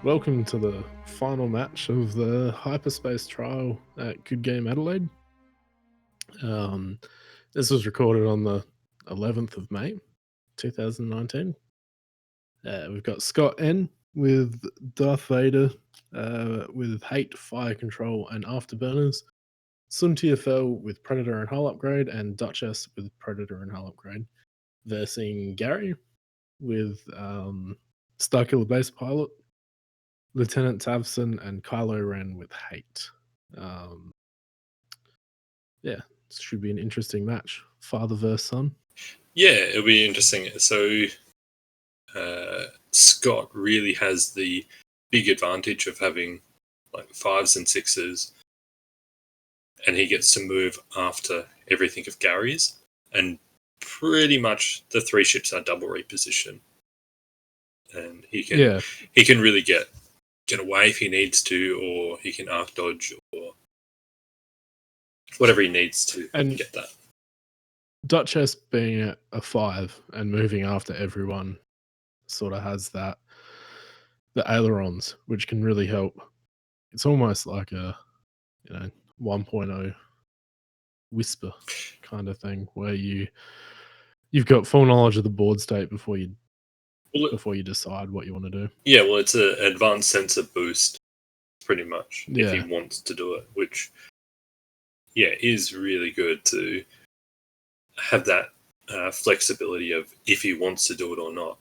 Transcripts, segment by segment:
Welcome to the final match of the Hyperspace trial at Good Game Adelaide. This was recorded on the 11th of May, 2019. We've got Scott N with Darth Vader with Hate, Fire Control, and Afterburners. Sun TFL with Predator and Hull Upgrade, and Duchess with Predator and Hull Upgrade. Versing Gary with Starkiller Base Pilot, Lieutenant Tavson, and Kylo Ren with Hate. Yeah, this should be an interesting match. Father versus son. Yeah, it'll be interesting. So Scott really has the big advantage of having like 5s and 6s, and he gets to move after everything of Gary's, and pretty much the 3 ships are double reposition, and he can really get away if he needs to, or he can arc dodge or whatever he needs to get that. Duchess being a 5 and moving after everyone sort of has the ailerons, which can really help. It's almost like a 1.0 whisper kind of thing, where you've got full knowledge of the board state before you decide what you want to do. Yeah, well, it's an advanced sensor boost, pretty much, if he wants to do it, which is really good to have that flexibility of if he wants to do it or not.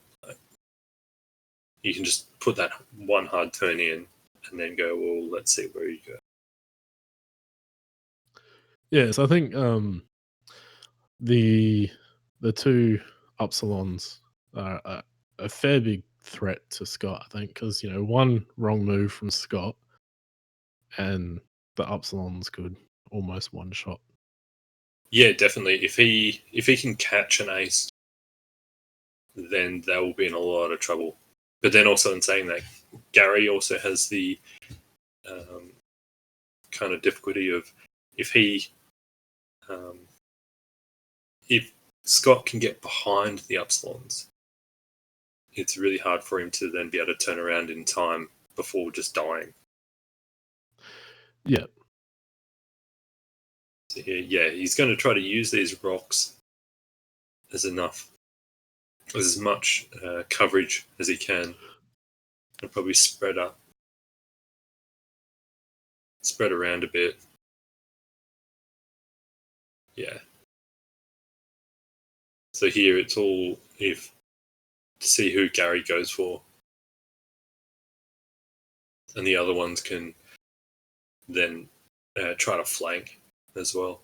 You can just put that one hard turn in and then go, well, let's see where you go. Yeah, so I think the 2 Upsilons are a fair big threat to Scott, I think, because one wrong move from Scott and the Upsilons could almost one shot. Yeah, definitely. If he can catch an ace, then they will be in a lot of trouble. But then also in saying that, Gary also has the kind of difficulty of if Scott can get behind the Upsilons, it's really hard for him to then be able to turn around in time before just dying. Yeah. So he's going to try to use these rocks as much coverage as he can, and probably spread around a bit. Yeah. So here it's all to see who Gary goes for, and the other ones can then try to flank as well.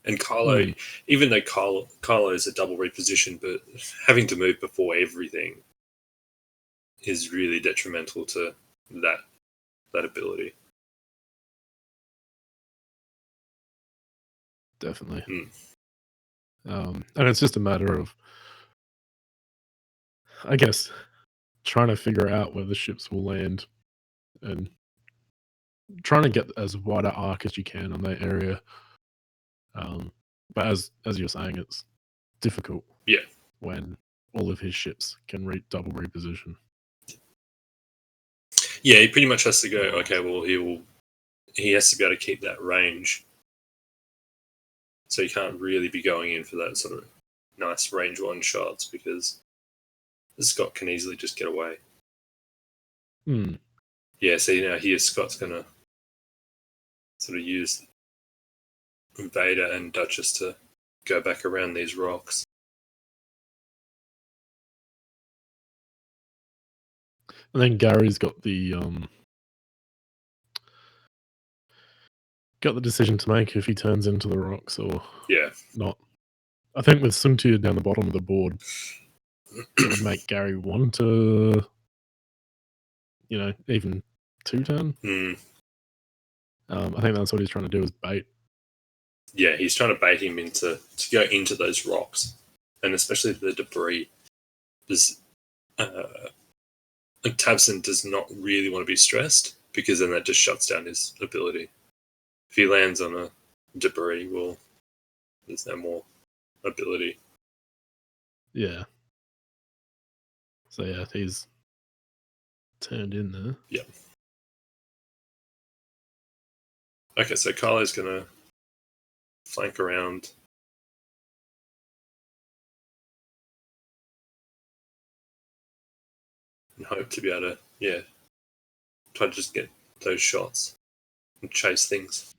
And Kylo, even though Kylo is a double reposition, but having to move before everything is really detrimental to that ability. Definitely. And it's just a matter of, I guess, trying to figure out where the ships will land and trying to get as wide an arc as you can on that area. But as you're saying, it's difficult. Yeah. When all of his ships can double reposition. Yeah, he pretty much has to go, okay, well, he has to be able to keep that range. So he can't really be going in for that sort of nice range 1 shots, because Scott can easily just get away. Yeah, so here Scott's going to sort of use Vader and Duchess to go back around these rocks. And then Gary's got the decision to make if he turns into the rocks or not. I think with Suntia down the bottom of the board, it would make Gary want to, even 2-turn. I think that's what he's trying to do, is bait. Yeah, he's trying to bait him to go into those rocks, and especially the debris. Because Tabson does not really want to be stressed, because then that just shuts down his ability. If he lands on a debris, well, there's no more ability. Yeah. So yeah, he's turned in there. Yep. Okay, so Kylo's going to flank around. And hope to be able to, try to just get those shots and chase things.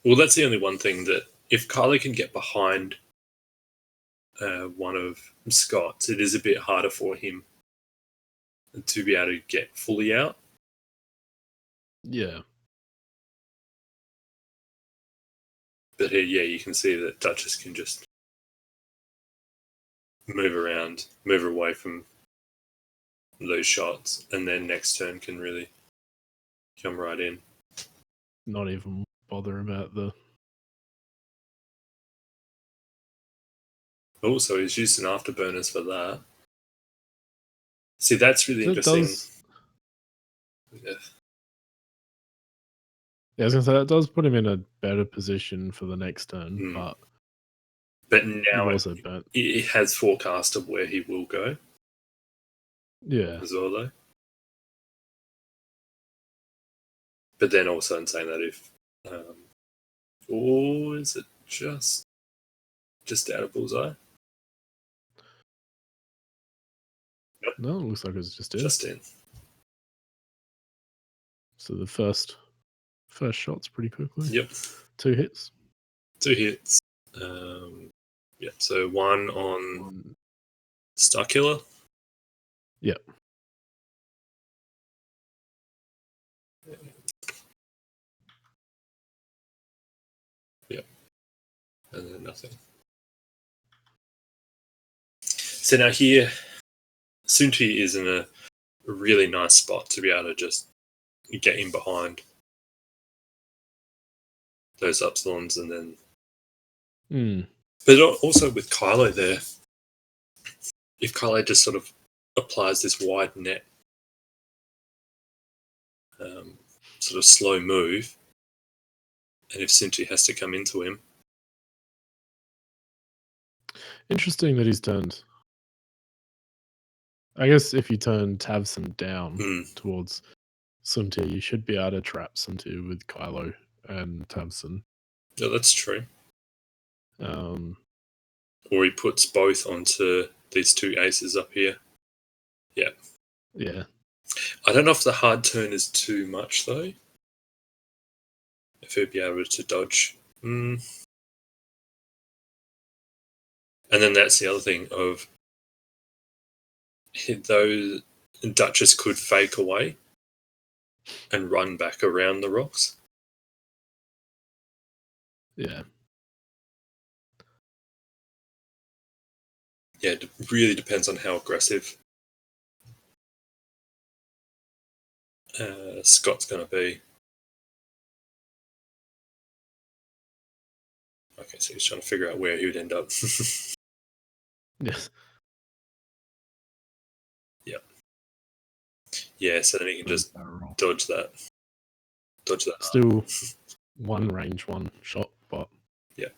Well, that's the only one thing that if Kylo can get behind one of Scott's, it is a bit harder for him to be able to get fully out. Yeah. But here, you can see that Duchess can just move around, move away from those shots, and then next turn can really come right in. Not even bother about the... Oh, so he's used an afterburners for that. See, that's really interesting. Yeah. Yeah, I was going to say, that does put him in a better position for the next turn, but now also it has forecast of where he will go. Yeah. As well, though. But then also in saying that if... or is it just out of bullseye? Nope. No, it looks like it's just in. Just in. So the first shot's pretty quickly. Yep. 2 hits. 2 hits. So one on Starkiller. Yep. Yep. And then nothing. So now here, Sunti is in a really nice spot to be able to just get in behind those Upsilons and then... But also with Kylo there, if Kylo just sort of applies this wide net, sort of slow move, and if Sunti has to come into him... Interesting that he's turned... I guess if you turn Tavson down towards Sunti, you should be able to trap Sunti with Kylo and Tavson. Yeah, that's true. Or he puts both onto these 2 aces up here. Yeah. Yeah. I don't know if the hard turn is too much, though. If he'd be able to dodge. And then that's the other thing of... those Duchess could fake away and run back around the rocks. Yeah. Yeah, it really depends on how aggressive Scott's going to be. Okay, so he's trying to figure out where he would end up. Yes. Yep. Yeah, so then he can just dodge that. Still one range, one shot, but... Yeah.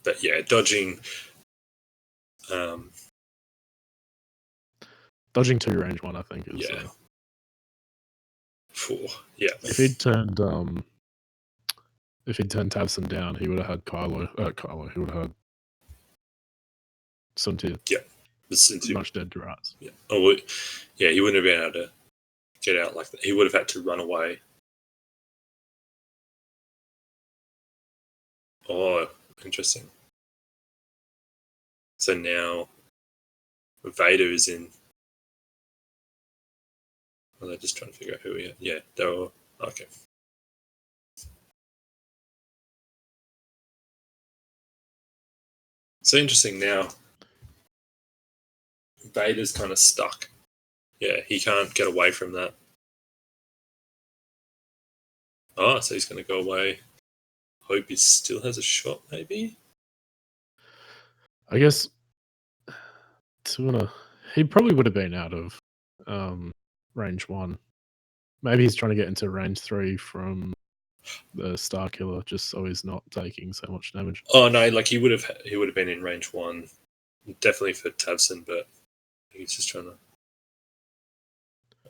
But yeah, dodging... dodging 2 range 1, I think, is... Yeah. 4, yeah. If he'd turned Tavson down, he would have had Kylo, he would have had Sunti. Yeah. Pretty much dead to rights. Yeah. Oh, yeah, he wouldn't have been able to get out like that. He would have had to run away. Oh, interesting. So now Vader is in. Well, they're just trying to figure out who he is. Yeah, they're all... Okay. So interesting now. Vader's kind of stuck. Yeah, he can't get away from that. Oh, so he's going to go away. Hope he still has a shot, maybe? I guess he probably would have been out of range 1. Maybe he's trying to get into range 3 from the Starkiller, just so he's not taking so much damage. Oh no, like he would have been in range 1 definitely for Tabson, but he's just trying to.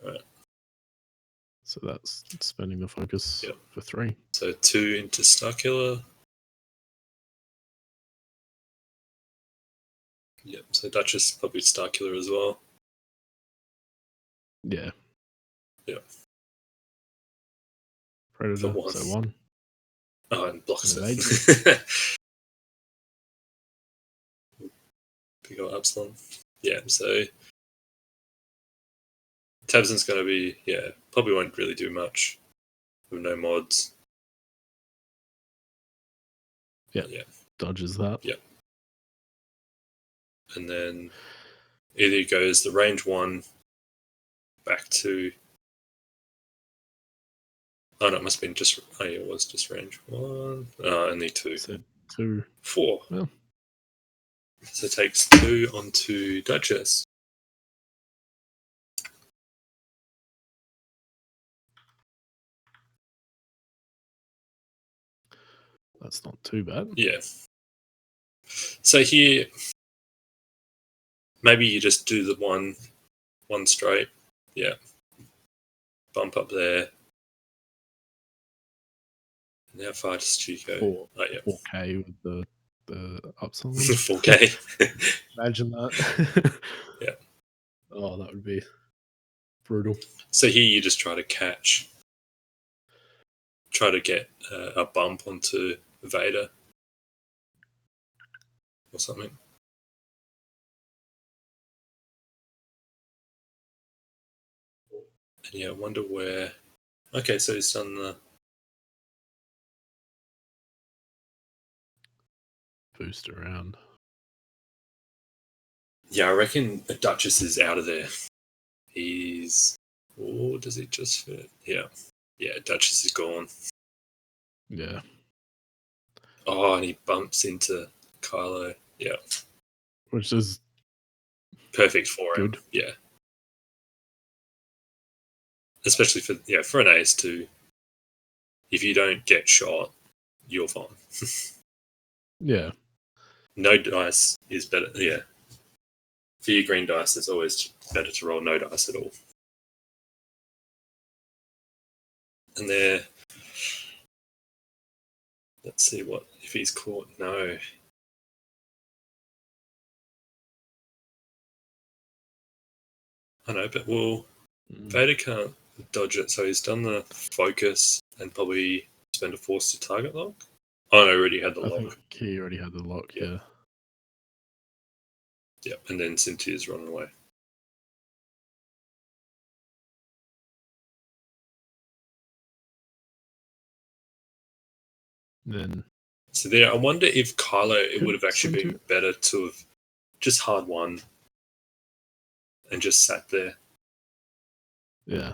All right. So that's spending the focus Yep. for 3. So 2 into Starkiller. Yep. So Duchess probably Starkiller as well. Yeah. Yep. Predator, For 1. so 1. Oh, and blocks And it. Big old Upsilon. Yeah, so Tabson's going to be, probably won't really do much with no mods. Yeah. Yeah. Dodges that. Yep. And then either goes the range 1 back to. Oh, no, it must have been just. Oh, yeah, it was just range 1. Only 2. So 2. 4. Well. So it takes 2 onto Duchess. That's not too bad. Yeah. So here, maybe you just do the one straight. Yeah. Bump up there. And how far does she go? 4, Oh, yeah. 4K with the Upsilons. 4K. Imagine that. Yeah. Oh, that would be brutal. So here you just try to get a bump onto Vader or something. And yeah, I wonder where. Okay, so he's done the boost around. Yeah, I reckon the Duchess is out of there. Oh, does he just fit? Yeah. Yeah, Duchess is gone. Yeah. Oh, and he bumps into Kylo. Yeah. Which is Perfect for him. good. Yeah. Especially for an ace too. If you don't get shot, you're fine. Yeah. No dice is better. Yeah. For your green dice, it's always better to roll no dice at all. And there, let's see if he's caught. No. I know, but Vader can't dodge it, so he's done the focus and probably spend a force to target lock. Oh no, already had the I lock. think he already had the lock, yeah. Yep, and then Cynthia's running away. Then So there, I wonder if Kylo, it would have actually Cynthia been better to have just hard won and just sat there. Yeah.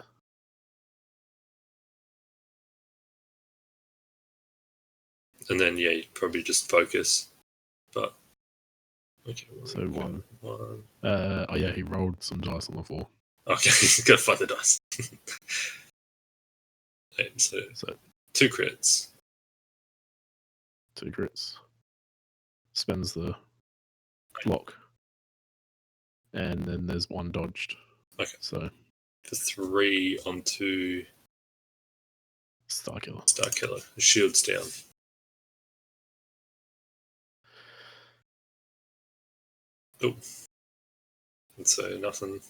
And then, yeah, you'd probably just focus. But, okay. So 1. One. Oh yeah, he rolled some dice on the floor. Okay, gotta find the dice. And so 2 crits. 2 crits. Spends the lock. And then there's 1 dodged. Okay. So For 3 onto Starkiller. Starkiller. The shield's down. Oh. And so nothing.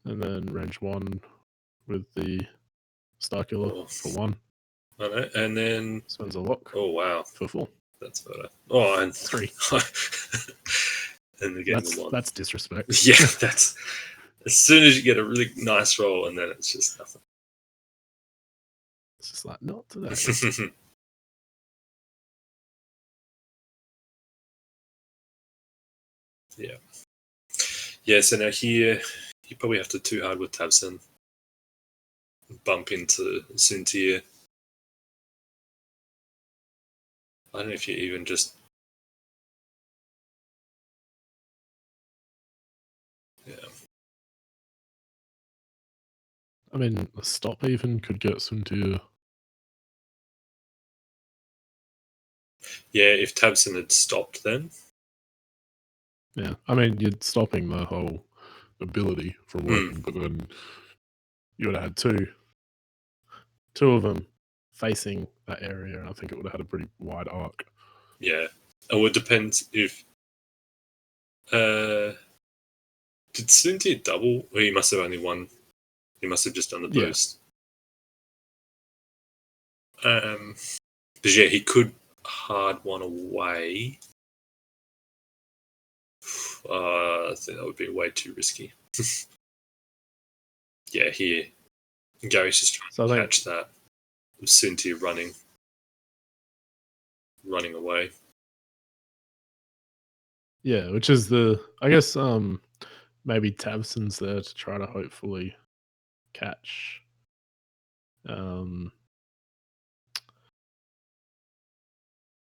And then range 1 with the Starkiller for 1. I know. And then Spends a lock. Oh wow. For 4. That's better. Oh, and 3. And again the 1. That's disrespect. Yeah, that's as soon as you get a really nice roll and then it's just nothing. It's just like, not today. Yeah. Yeah, so now here you probably have to 2 hard with Tabson. Bump into Cynthia. I don't know if you even just. Yeah. I mean, a stop even could get some to. Yeah, if Tabson had stopped then. Yeah, I mean, you're stopping the whole ability from working, but then you would have had two of them facing that area, and I think it would have had a pretty wide arc. Yeah. Oh, it depends if... did Sunti double? Or he must have only won. He must have just done the boost. Because, yeah, he could hard one away. I think that would be way too risky. Yeah, here. Gary's just trying to catch that. Sunti running away. Yeah, which is I guess maybe Tabson's there to try to hopefully catch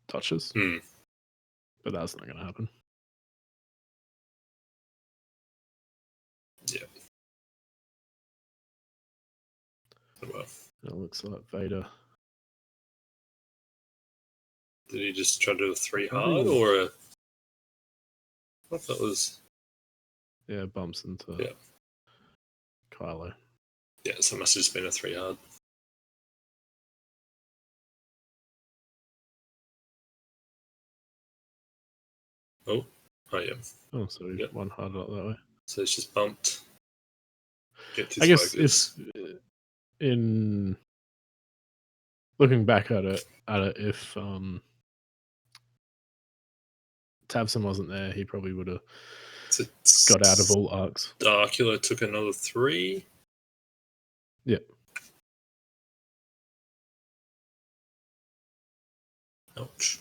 touches. But that's not going to happen. Yeah. Well, it looks like Vader. Did he just try to do a 3 hard or a... I thought that was... Yeah, bumps into Kylo. Yeah, so it must have just been a 3 hard. Oh, yeah. Oh, so one hard up that way. So it's just bumped. I guess focus. If in looking back at it, if Tabson wasn't there, he probably would have got out of all arcs. Darkula took another 3. Yep. Ouch.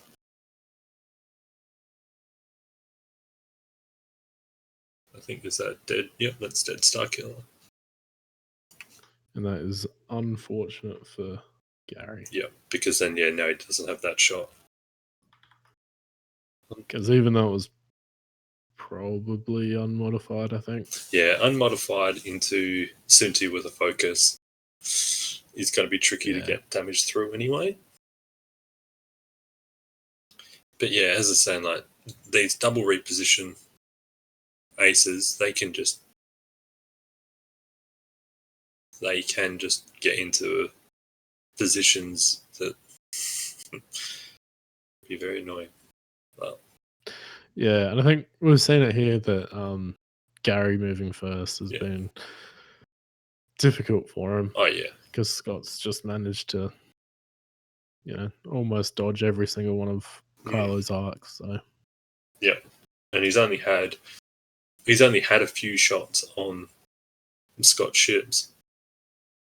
I think, is that dead? Yep, that's dead Starkiller. And that is unfortunate for Gary. Yep, because then, now he doesn't have that shot. Because even though it was probably unmodified, I think. Yeah, unmodified into Sunti with a focus is going to be tricky to get damage through anyway. But yeah, as I was saying, like, these double reposition aces, they can just get into positions that be very annoying. But yeah, and I think we've seen it here that Gary moving first has been difficult for him. Oh yeah, because Scott's just managed to, almost dodge every single one of Kylo's arcs. So yeah, and he's only had a few shots on Scott's ships.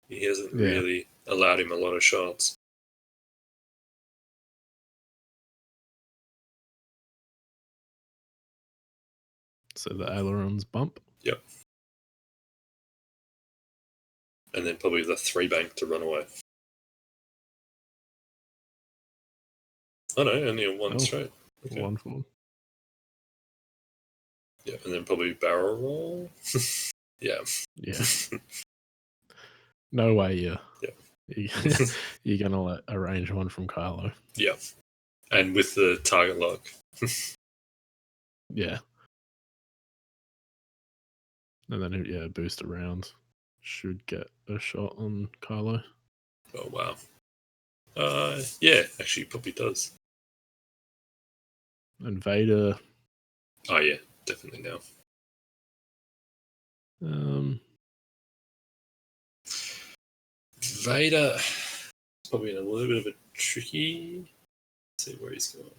He hasn't really allowed him a lot of shots. So the ailerons bump. Yep. And then probably the 3 bank to run away. Oh no, only a 1 straight. Okay. 1 forward. Yeah, and then probably barrel roll. Yeah. No way, you're gonna let arrange one from Kylo. Yeah, and with the target lock. Yeah. And then boost around should get a shot on Kylo. Oh wow. Yeah, actually probably does. And Vader. Oh yeah, definitely now. Vader is probably in a little bit of a tricky. Let's see where he's going.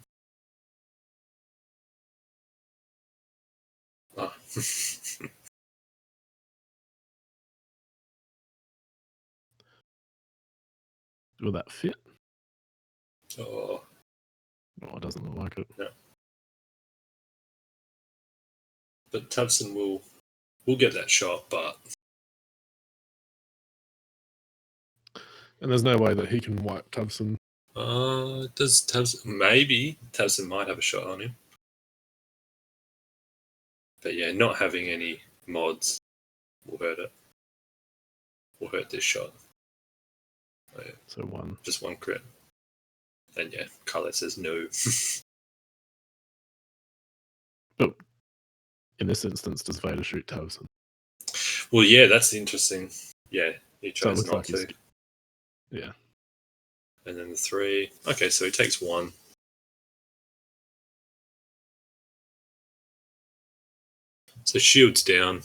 Ah. Will that fit? Oh, it doesn't look like it. No. But Tabson will get that shot, but... And there's no way that he can wipe Tabson. Does Tabson... Maybe Tabson might have a shot on him. But yeah, not having any mods will hurt it. Will hurt this shot. Oh, yeah. So 1. Just 1 crit. And yeah, Kylo says no. But in this instance, does Vader shoot Tavson? Well, yeah, that's interesting. Yeah, he So it chose looks not like he's to. yeah. And then the 3. Okay, so he takes 1. So shield's down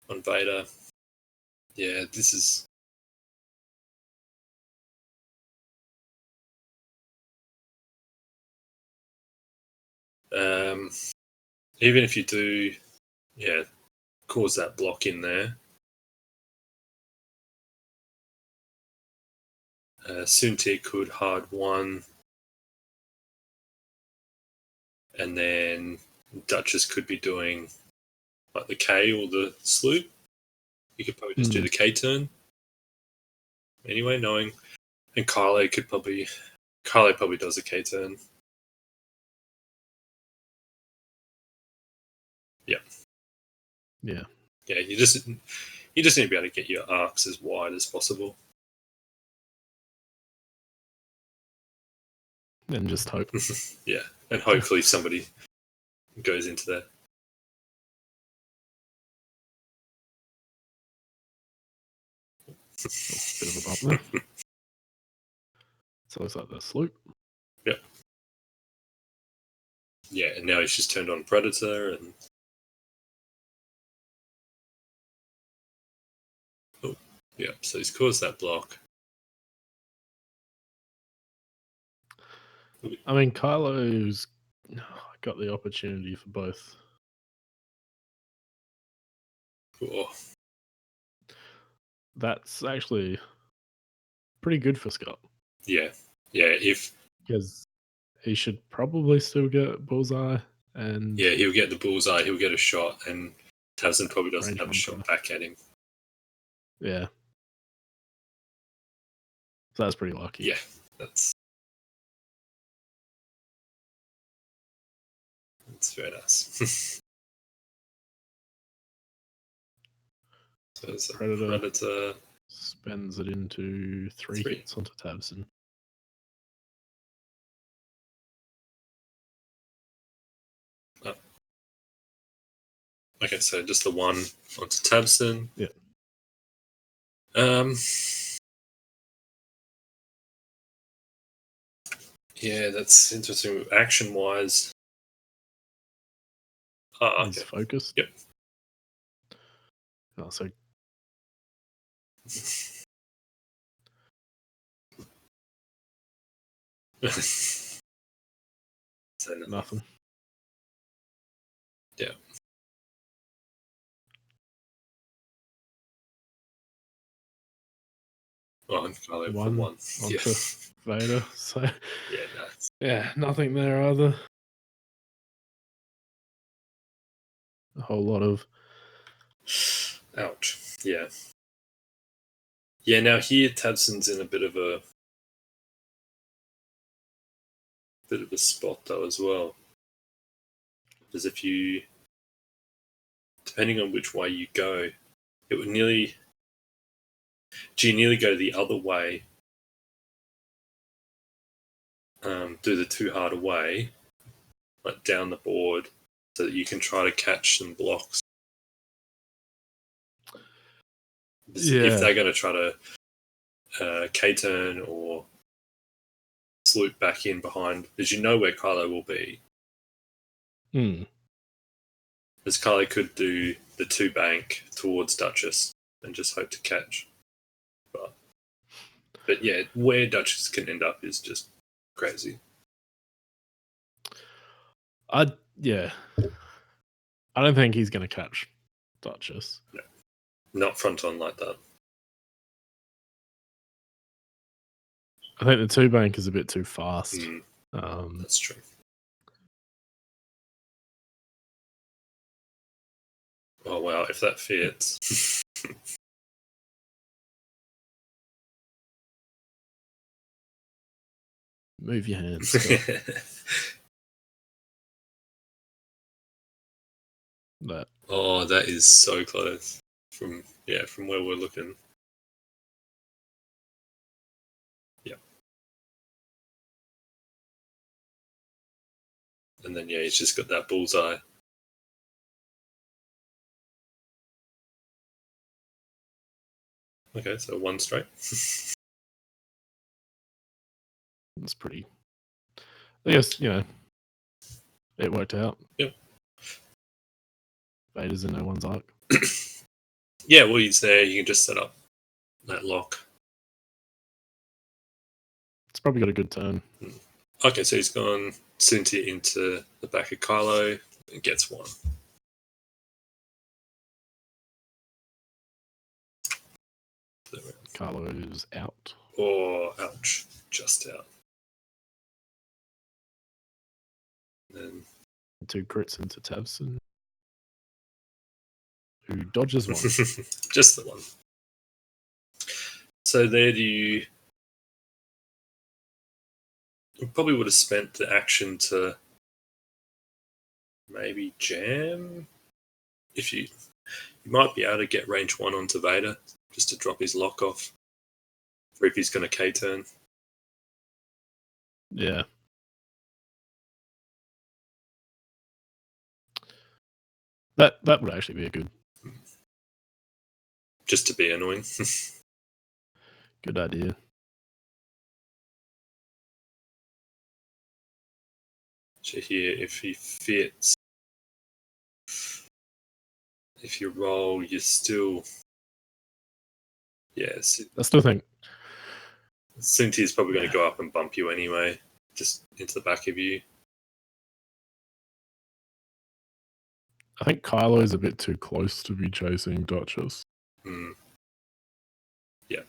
on Vader. Yeah, this is... even if you do, cause that block in there, Sunti could hard 1, and then Duchess could be doing like the K or the sloop. You could probably just do the K turn. Anyway, knowing, and Kylo probably does a K turn. Yeah. Yeah. Yeah, you just need to be able to get your arcs as wide as possible. And just hope. Yeah, and hopefully somebody goes into that. Bit of a bump there. So it's like the sloop. Yeah. Yeah, and now he's just turned on Predator and... Oh, yeah, so he's caused that block. I mean, Kylo's got the opportunity for both. Oh. That's actually pretty good for Scott. Yeah, if... Because he should probably still get bullseye and... Yeah, he'll get the bullseye, he'll get a shot, and Tavson probably doesn't range have a shot Predator. back at him. Yeah. So that's pretty lucky. Yeah, that's very nice. So it's a Predator spends it into 3 hits onto Tavson. Oh. Okay, so just the 1 onto Tavson. Yeah. Yeah, that's interesting. Action-wise... okay. He's focused. Yep. Oh, so... So nothing. Yeah. Oh, and Kylo for 1. Onto Vader. So yeah, nice. Yeah, nothing there either. A whole lot of... Ouch. Yeah. Yeah, now here Tavson's in a bit of a spot though as well. Because if you, depending on which way you go, it would nearly... Do you nearly go the other way, do the 2 hard away, like down the board, so that you can try to catch some blocks? Yeah. If they're going to try to K-turn or sloop back in behind, because you know where Kylo will be. Because Kylo could do the 2 bank towards Duchess and just hope to catch. But yeah, where Duchess can end up is just crazy. I don't think he's going to catch Duchess. No, not front on like that. I think the 2 bank is a bit too fast. That's true. Oh wow, if that fits. Move your hands. That. Oh, that is so close from where we're looking. Yeah. And then, yeah, he's just got that bullseye. Okay, so 1 straight. That's pretty. I guess, you know, it worked out. Yep. Vader's in no one's arc. Yeah, well, he's there. You can just set up that lock. It's probably got a good turn. Okay, so he's gone Cynthia into the back of Kylo and gets 1. Kylo is out. Oh, ouch. Just out. And then 2 crits into Tavson, who dodges 1. just the 1. So there you probably would have spent the action to maybe jam. If you might be able to get range 1 onto Vader just to drop his lock off for if he's going to K-turn. Yeah. That would actually be a good Just to be annoying. good idea. So here, if he fits, if you roll, you're still... Yeah, I still think Cynthia's probably going to go up and bump you anyway, just into the back of you. I think Kylo is a bit too close to be chasing Duchess. Yeah.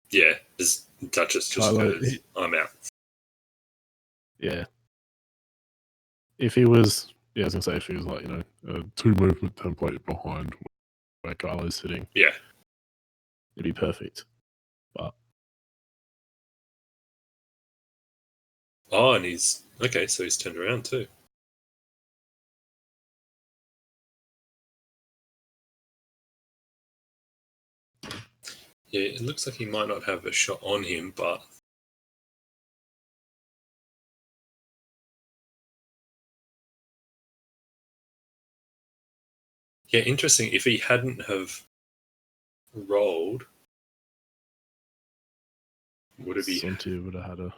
Yeah, as Duchess just Kylo, goes, I'm out. Yeah. If he was, I was going to say, if he was like, you know, a 2 movement template behind where Kylo's sitting, Yeah. it'd be perfect. But oh, and he's okay, so he's turned around too. Yeah, it looks like he might not have a shot on him, but yeah, interesting. If he hadn't have rolled, would have he Sontia would have had a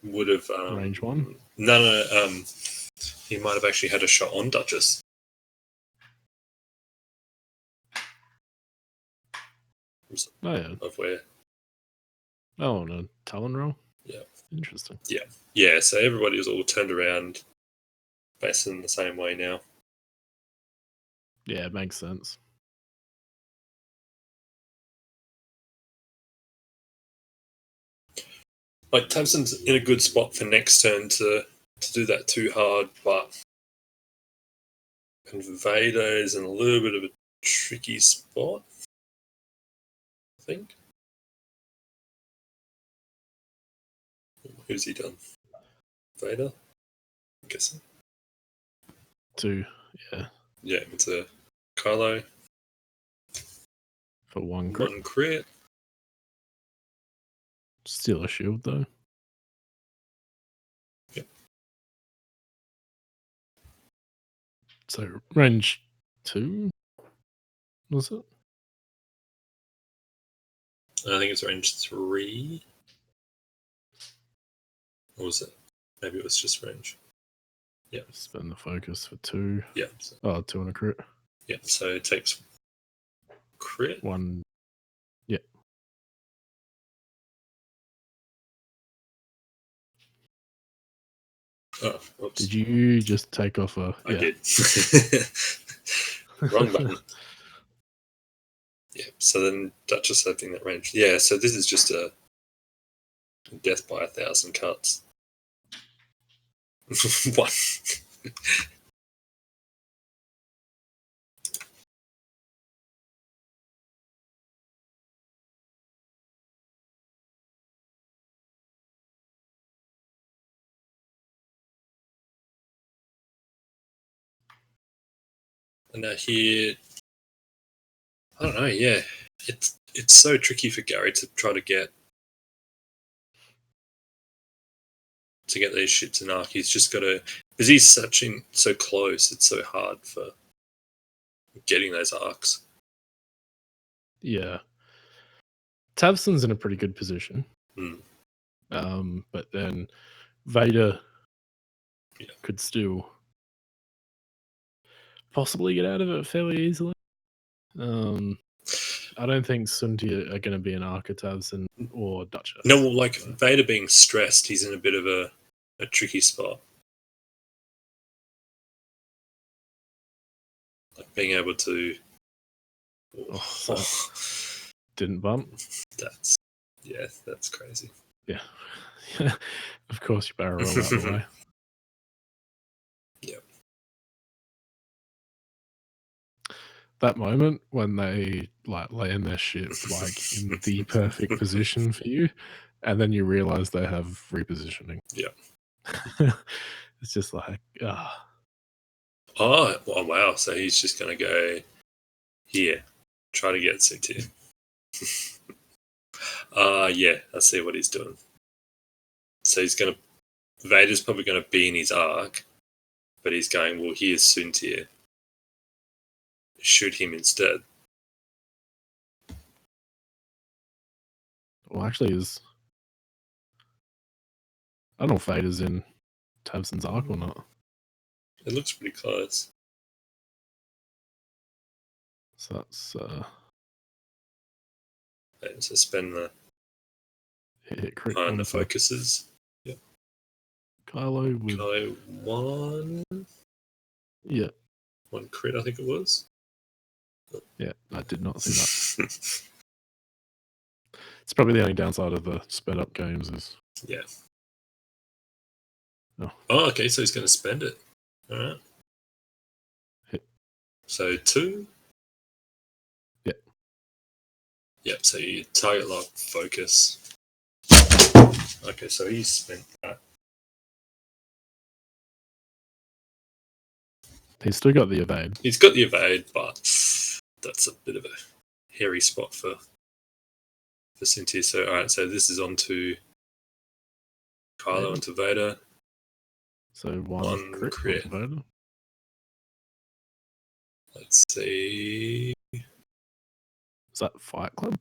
would have range 1? No. He might have actually had a shot on Duchess. Oh, yeah. Of where? Oh, on a Talon roll? Yeah. Interesting. Yeah, so everybody was all turned around facing the same way now. Yeah, it makes sense. Like, Tamsin's in a good spot for next turn to do that too hard, but Vader is in a little bit of a tricky spot, I think. Who's he done? Vader? I'm guessing. 2, yeah. Yeah, it's a Kylo. For 1 crit. 1 crit. Still a shield, though. Yep. So, range 2? Was it? I think it's range 3. Or was it? Maybe it was just range. Yeah. Spend the focus for 2. Yeah. Oh, 2 and a crit. Yeah, so it takes crit. 1. Yeah. Oh, oops. Did you just take off a... I did. Wrong button. Yeah, so then Duchess, I think that range. Yeah, so this is just a death by 1,000 cuts. 1. And now here, I don't know. Yeah, it's so tricky for Gary to try to get to get these ships in arc. He's just got to, because he's so close. It's so hard for getting those arcs. Yeah. Tavson's in a pretty good position. Mm. But then Vader could still possibly get out of it fairly easily. I don't think Sunti are going to be an arc of Tavson or Duchess. No, well, like Vader being stressed, he's in a bit of a tricky spot. Like being able to. Didn't bump. That's crazy. Yeah. Of course, you better roll out the way. Yeah. That moment when they like lay in their ship like in the perfect position for you, and then you realize they have repositioning. Yeah. It's just like, Oh, wow. So he's just going to go here, try to get Cynthia. Yeah, I see what he's doing. So Vader's probably going to be in his arc, but he's going, well, here's Cynthia. Shoot him instead. well, actually, I don't know if Vader's in Tavson's arc or not. It looks pretty close. So that's so spend the hit crit on the focuses. Yep. Kylo with Kylo 1. Yeah. 1 crit, I think it was. Yeah, I did not see that. It's probably the only downside of the sped up games is. Yeah. Oh, okay, so he's going to spend it. All right. Hit. So 2. Yep. Yep, so you target lock, focus. Okay, so he's spent that. He's still got the evade. He's got the evade, but that's a bit of a hairy spot for Cynthia. So, all right, so this is on to Kylo and to Vader. So one crit. Vader. Let's see. Is that Fight Club?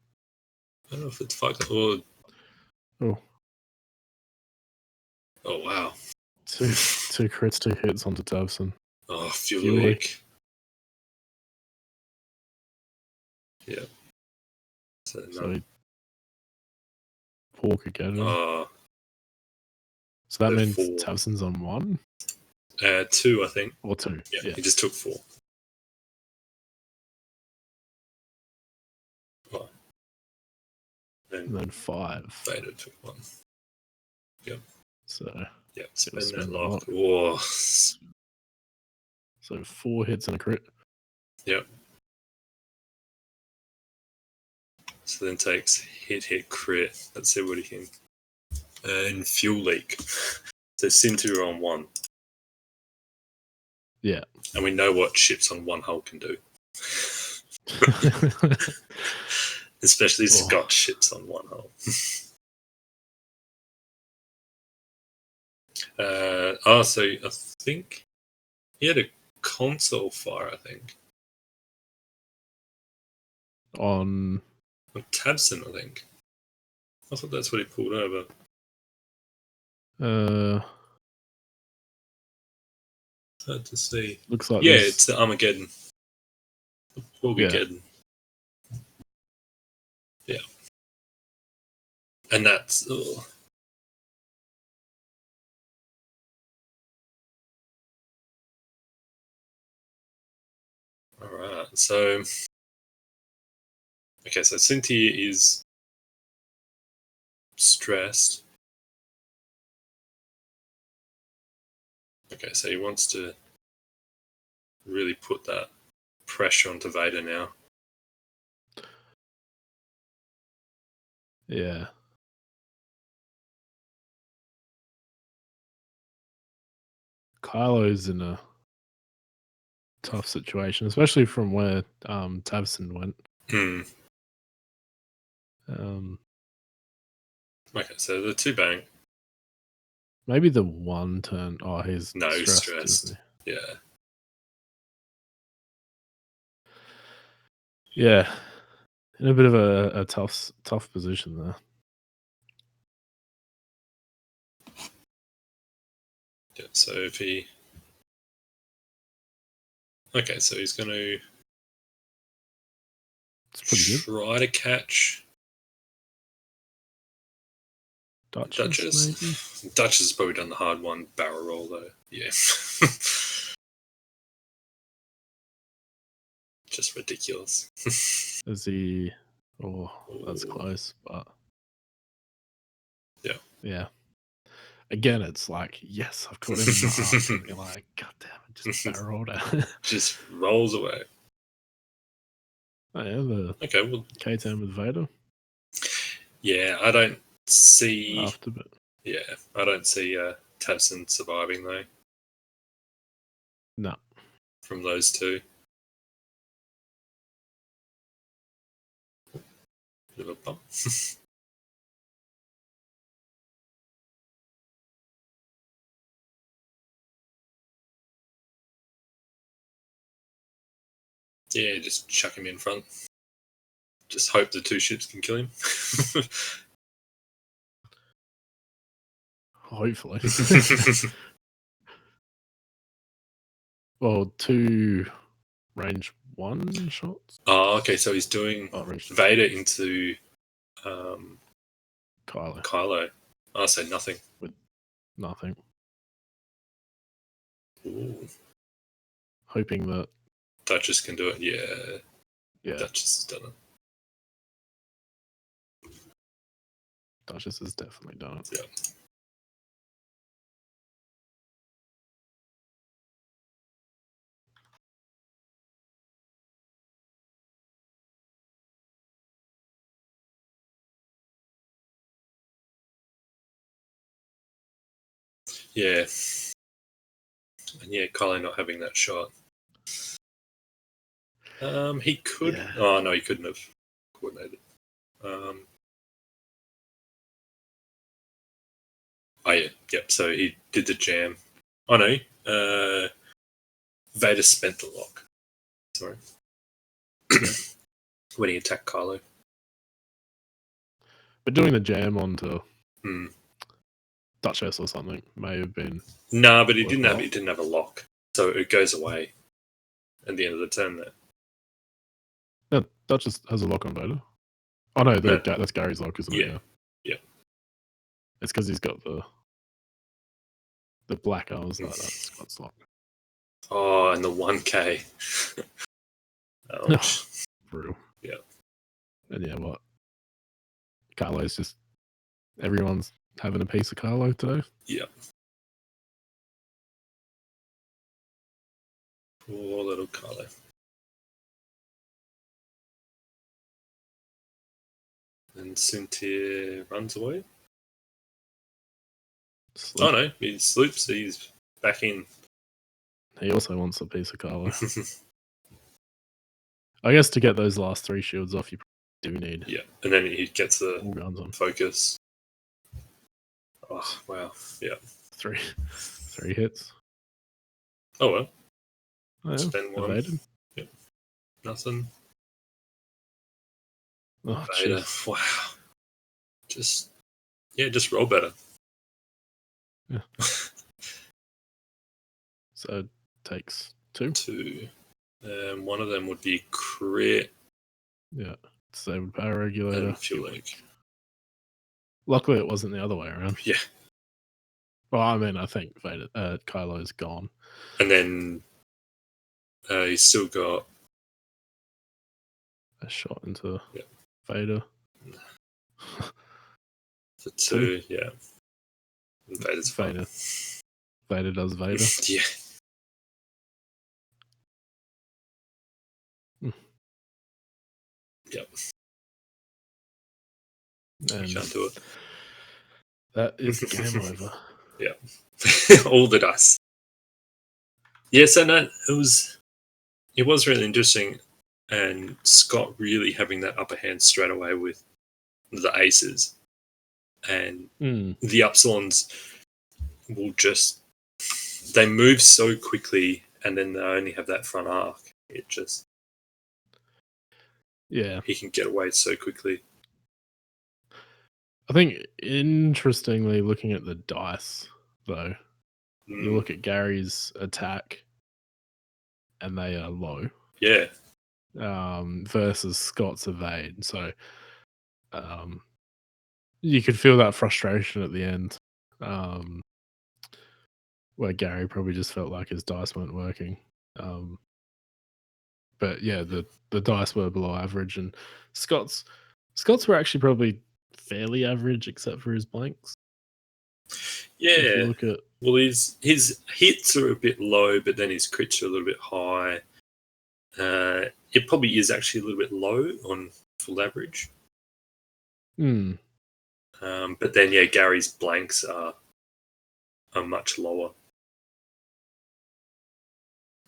I don't know if it's Fight Club or. Oh, wow. Two crits, 2 hits onto Tavson. Oh, Fuel Leak. Yeah. So Porg again. So that means 4. Tavson's on 1? 2, I think. Or 2. Yeah, he just took 4. Oh. And then 5. Vader took 1. Yep. So. Yep, spend that lock. Whoa. So 4 hits and a crit. Yep. So then takes hit, crit. Let's see what he can. And Fuel Leak. So Cynthia on 1. Yeah. And we know what ships on 1 hull can do. Especially Scott ships on 1 hull. So I think he had a console fire, I think. On Tavson, I think. I thought that's what he pulled over. Hard to see. Looks like it's the Armageddon. Porgageddon. Yeah. And that's. Oh. Alright, so. Okay, so Cynthia is stressed. Okay, so he wants to really put that pressure onto Vader now. Yeah. Kylo's in a tough situation, especially from where Tavson went. Okay, so the 2 bang. Maybe the one turn. Oh, he's No, he's stressed. stressed. Yeah. Yeah. In a bit of a tough position there. Yeah, so if he... Okay, so he's going to It's pretty good. try to catch Duchess, maybe? Duchess has probably done the hard one, barrel roll, though. Yeah. Just ridiculous. Is he... Oh, that's Ooh. close, but... Yeah. Yeah. Again, it's like, yes, I've caught him in the arc, and you're like, God damn it, just barreled out. Just rolls away. Oh, yeah, the Okay, well... K-10 with Vader. Yeah, I don't see... After, but... Yeah, I don't see Tabson surviving, though. No. From those two. Bit of a bump. Yeah, just chuck him in front. Just hope the two ships can kill him. Hopefully. Well, 2 range 1 shots. Oh, okay, so he's doing Vader into Kylo. I'll say nothing. With nothing. Ooh. Hoping that Duchess can do it. Yeah. Duchess has done it. Duchess has definitely done it. Yeah. Yeah. And yeah, Kylo not having that shot. He could. Yeah. Oh no, he couldn't have coordinated. Oh yeah, yep. So he did the jam. Oh no, Vader spent the lock. Sorry, when he attacked Kylo. But doing the jam onto Duchess or something may have been. Nah, but he didn't have a lock, so it goes away at the end of the turn. There. No, Duchess has a lock on Vader. Oh no, that's Gary's lock, isn't it? Yeah. It's because he's got the black arms like that. Scott's lock. Oh, and the 1K. Ouch. Brutal. Yeah. And yeah, what? Kylo's just everyone's having a piece of Kylo today. Yeah. Poor little Kylo. And Cynthia runs away. Oh no, he sloops. He's back in. He also wants a piece of Kylo. I guess to get those last 3 shields off, you do need. Yeah, and then he gets the guns on focus. Oh wow! Yeah, 3 hits. Oh well. Oh, yeah. Spend 1. Evaded. Yep. Nothing. Oh, Vader. Wow. Just roll better. Yeah. So it takes 2. 2. One of them would be crit. Yeah. Disabled power regulator. And fuel leak. Luckily, it wasn't the other way around. Yeah. Well, I mean, I think Vader, Kylo's gone. And then he's still got a shot into Vader. For 2, yeah. And Vader's Vader. Vader does Vader. Yeah. Yep. And you can't do it. That is game over. Yeah. All the dice. Yeah, so no, it was really interesting, and Scott really having that upper hand straight away with the aces, and the Upsilons will just they move so quickly, and then they only have that front arc. It just he can get away so quickly. I think interestingly, looking at the dice though, you look at Gary's attack, and they are low. Yeah. Versus Scott's evade. So, you could feel that frustration at the end, where Gary probably just felt like his dice weren't working. But yeah, the dice were below average, and Scott's were actually probably fairly average except for his blanks. Yeah. If you look at his hits are a bit low, but then his crits are a little bit high. It probably is actually a little bit low on full average. But then Gary's blanks are much lower.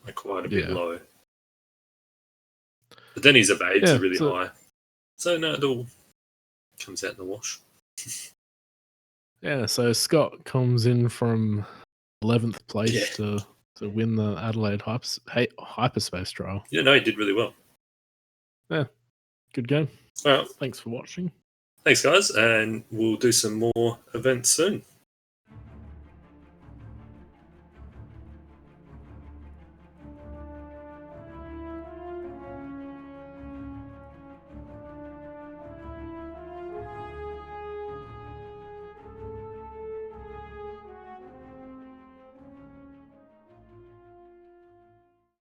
Like quite a bit low. But then his evades are really high. So no, it all comes out in the wash. Yeah, so Scott comes in from 11th place to win the Adelaide Hyperspace trial. Yeah, no, he did really well. Yeah, good game. All right. Thanks for watching. Thanks, guys, and we'll do some more events soon.